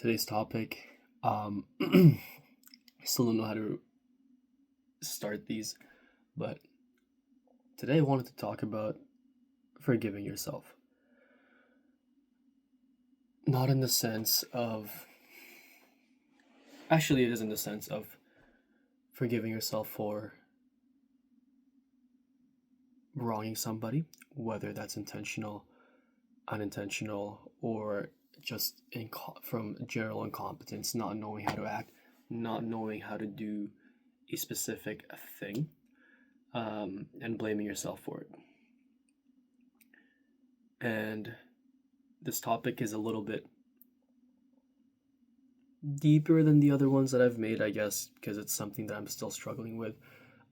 today's topic. I still don't know how to start these, but today I wanted to talk about forgiving yourself. Not in the sense of, actually, it is in the sense of forgiving yourself for wronging somebody, whether that's intentional, unintentional, or just from general incompetence, not knowing how to act, not knowing how to do a specific thing, and blaming yourself for it. And this topic is a little bit deeper than the other ones that I've made, I guess, because it's something that I'm still struggling with,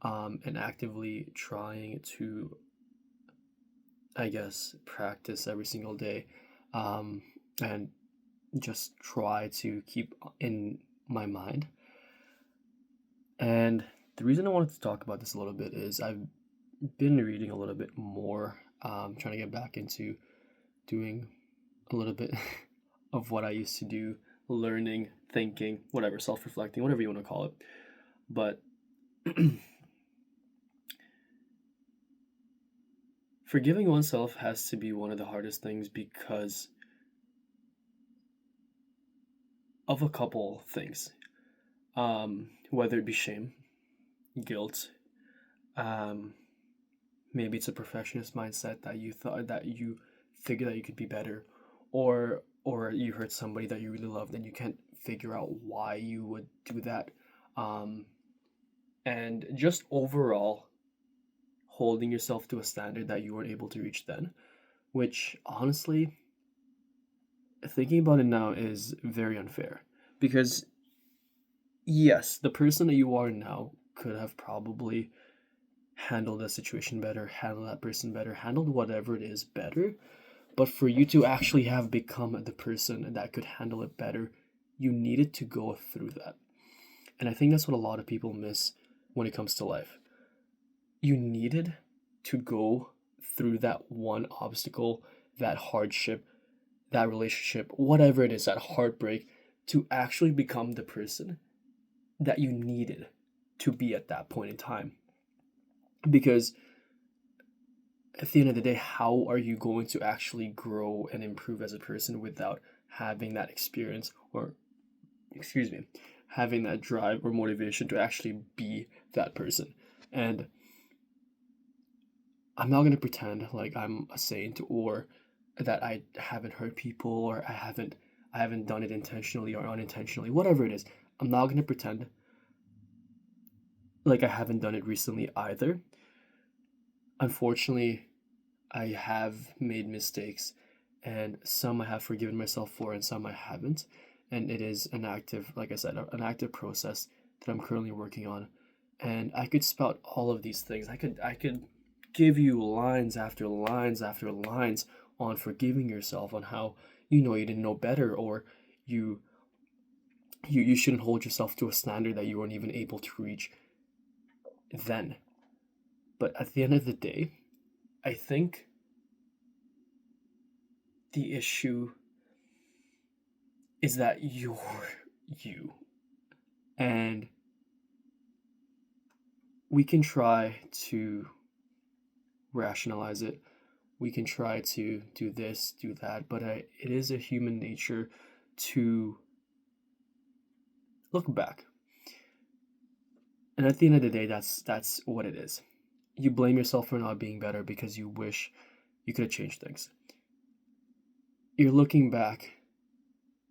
and actively trying to, I guess, practice every single day, and just try to keep in my mind. And the reason I wanted to talk about this a little bit is I've been reading a little bit more, trying to get back into doing a little bit of what I used to do, learning, thinking, whatever, self reflecting, whatever you want to call it. But forgiving oneself has to be one of the hardest things because of a couple things. Whether it be shame, guilt, um, maybe it's a perfectionist mindset that you thought that you figure that you could be better, or you hurt somebody that you really loved and you can't figure out why you would do that, um, and just overall holding yourself to a standard that you weren't able to reach then, which honestly, thinking about it now is very unfair because yes, the person that you are now could have probably handled the situation better, handled that person better, handled whatever it is better. But for you to actually have become the person that could handle it better, you needed to go through that. And I think that's what a lot of people miss when it comes to life. You needed to go through that one obstacle, that hardship, that relationship, whatever it is, that heartbreak, to actually become the person that you needed to be at that point in time. Because at the end of the day, how are you going to actually grow and improve as a person without having that experience or, excuse me, having that drive or motivation to actually be that person? And I'm not going to pretend like I'm a saint or that I haven't hurt people or I haven't done it intentionally or unintentionally, whatever it is. I'm not going to pretend like I haven't done it recently either. Unfortunately, I have made mistakes, and some I have forgiven myself for, and some I haven't. And it is an active, like I said, an active process that I'm currently working on. And I could spout all of these things. I could give you lines after lines after lines on forgiving yourself, on how you didn't know better, or you you shouldn't hold yourself to a standard that you weren't even able to reach then. But at the end of the day, I think the issue is that you're you. And we can try to rationalize it. We can try to do this, do that, but it is a human nature to look back. And at the end of the day, that's what it is. You blame yourself for not being better because you wish you could have changed things. You're looking back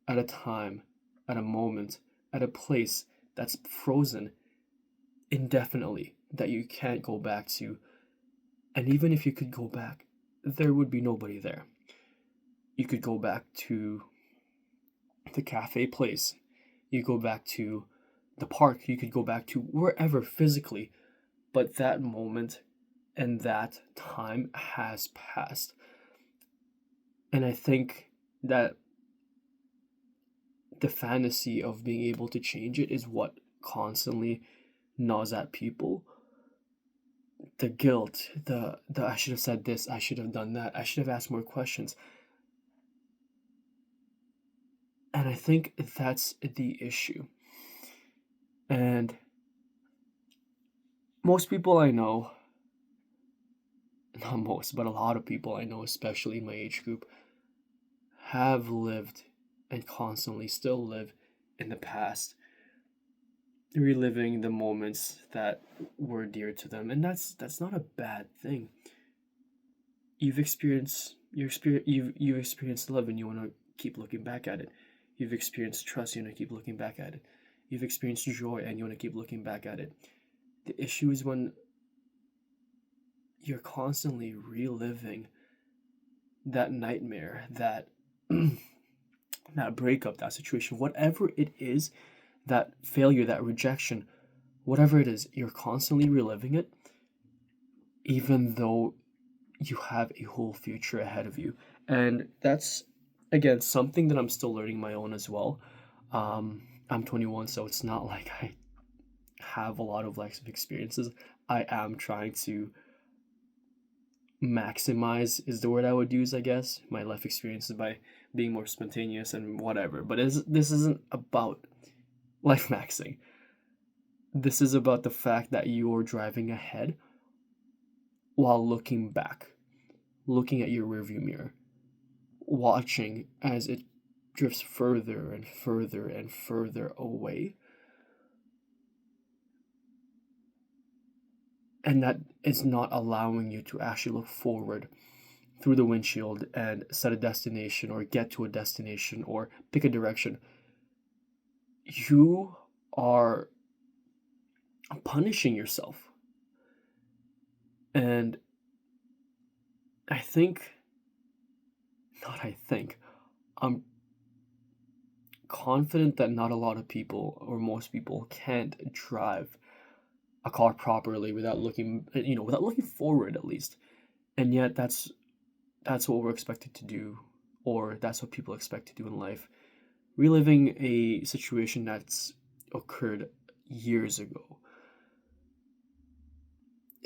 at a time, at a moment, at a place that's frozen indefinitely that you can't go back to. And even if you could go back, there would be nobody there. You could go back to the cafe place. You go back to the park. You could go back to wherever physically. But that moment and that time has passed. And I think that the fantasy of being able to change it is what constantly gnaws at people. The guilt, the I should have said this, I should have done that, I should have asked more questions. And And I think that's the issue. And most people I know, not most, but a lot of people I know, especially in my age group, have lived and constantly still live in the past, reliving the moments that were dear to them. And that's not a bad thing. You've experienced love and you want to keep looking back at it. You've experienced trust, you want to keep looking back at it. You've experienced joy and you want to keep looking back at it. The issue is when you're constantly reliving that nightmare, that that breakup, that situation, whatever it is, that failure, that rejection, whatever it is, you're constantly reliving it, even though you have a whole future ahead of you. And that's, again, something that I'm still learning my own as well. I'm 21, so it's not like I have a lot of life experiences. I am trying to maximize, is the word I would use, I guess, my life experiences by being more spontaneous and whatever. But this isn't about life maxing. This is about the fact that you're driving ahead while looking back, looking at your rearview mirror, watching as it drifts further and further and further away. And that is not allowing you to actually look forward through the windshield and set a destination or get to a destination or pick a direction. You are punishing yourself. And I think, not I think, I'm confident that not a lot of people or most people can't drive a car properly without without looking forward at least. And yet that's what we're expected to do, or that's what people expect to do in life. Reliving a situation that's occurred years ago.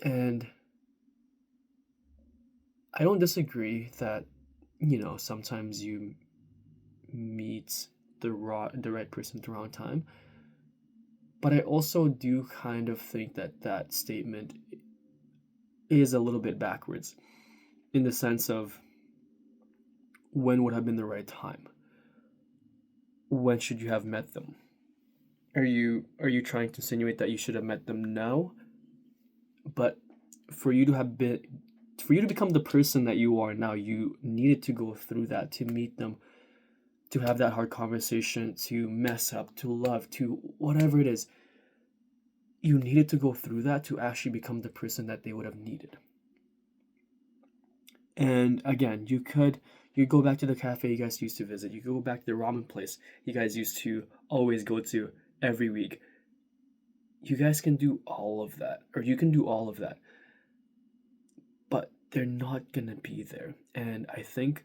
And I don't disagree that, sometimes you meet the right person at the wrong time. But I also do kind of think that that statement is a little bit backwards in the sense of when would have been the right time? When should you have met them? Are you trying to insinuate that you should have met them now? But for you to have been for you to become the person that you are now, you needed to go through that to meet them, to have that hard conversation, to mess up, to love, to whatever it is. You needed to go through that to actually become the person that they would have needed. And again, you go back to the cafe you guys used to visit. You go back to the ramen place you guys used to always go to every week. You guys can do all of that, or you can do all of that, but they're not gonna be there. And I think,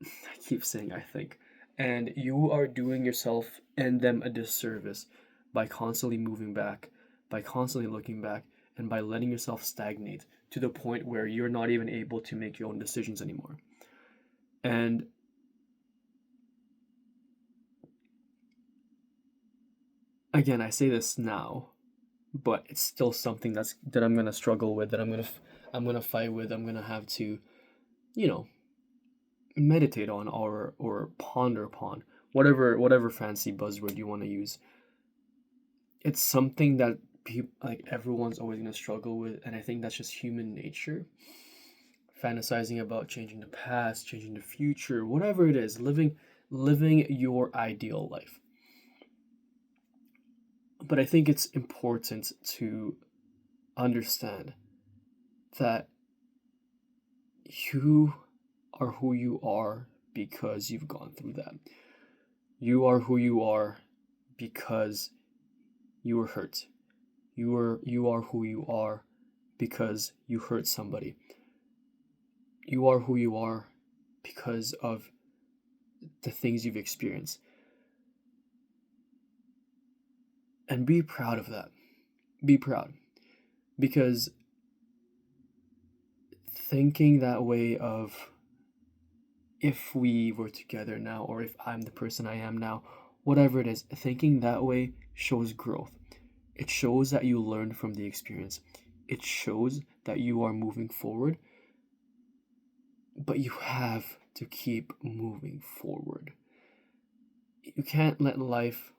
I keep saying I think, and you are doing yourself and them a disservice by constantly moving back, by constantly looking back, and by letting yourself stagnate to the point where you're not even able to make your own decisions anymore. And again, I say this now, but it's still something that I'm gonna struggle with, that I'm gonna fight with. I'm gonna have to, you know, meditate on or ponder upon, whatever fancy buzzword you want to use. It's something that people, like, everyone's always gonna struggle with, and I think that's just human nature. Fantasizing about changing the past, changing the future, whatever it is, living your ideal life. But I think it's important to understand that you are who you are because you've gone through that. You are who you are because you were hurt. You are who you are because you hurt somebody. You are who you are because of the things you've experienced. And be proud of that. Be proud. Because thinking that way of if we were together now, or if I'm the person I am now, whatever it is, thinking that way shows growth. It shows that you learned from the experience. It shows that you are moving forward, but you have to keep moving forward. You can't let life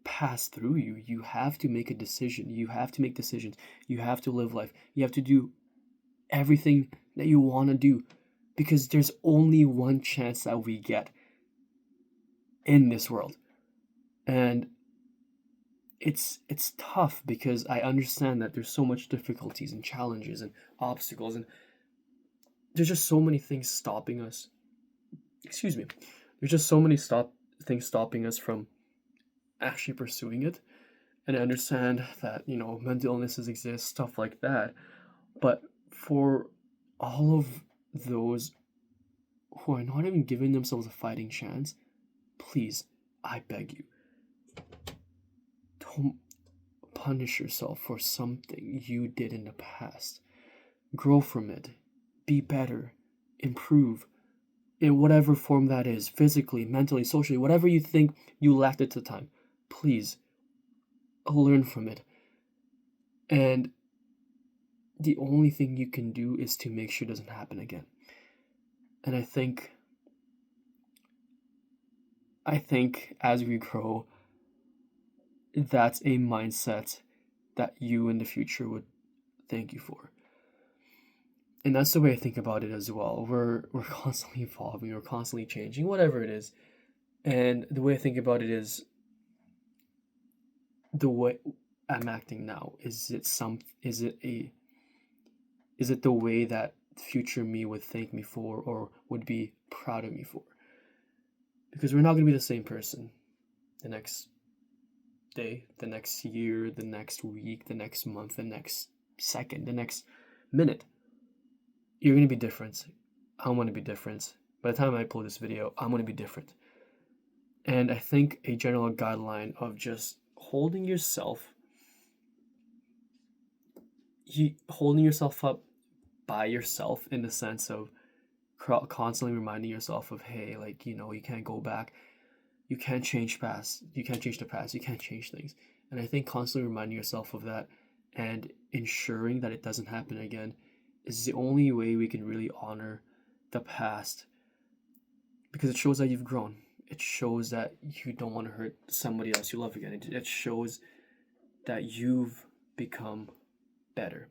pass through you. You have to make a decision. You have to make decisions. You have to live life. You have to do everything that you want to do, because there's only one chance that we get in this world. And it's tough, because I understand that there's so much difficulties and challenges and obstacles, and there's just so many things stopping us. Excuse me. There's just so many things stopping us from actually pursuing it. And I understand that, mental illnesses exist, stuff like that. But for all of those who are not even giving themselves a fighting chance, please, I beg you, don't punish yourself for something you did in the past. Grow from it. Be better. Improve. In whatever form that is, physically, mentally, socially, whatever you think you lacked at the time, please learn from it. And the only thing you can do is to make sure it doesn't happen again. And I think as we grow, that's a mindset that you in the future would thank you for. And that's the way I think about it as well. We're constantly evolving, we're constantly changing, whatever it is. And the way I think about it is, the way I'm acting now, is it the way that future me would thank me for, or would be proud of me for? Because we're not going to be the same person the next day, the next year, the next week, the next month, the next second, the next minute. You're going to be different. I'm going to be different. By the time I upload this video, I'm going to be different. And I think a general guideline of just holding yourself up by yourself, in the sense of constantly reminding yourself of, hey, like, you can't go back. You can't change the past. You can't change things. And I think constantly reminding yourself of that and ensuring that it doesn't happen again is the only way we can really honor the past, because it shows that you've grown. It shows that you don't want to hurt somebody else you love again. It shows that you've become better.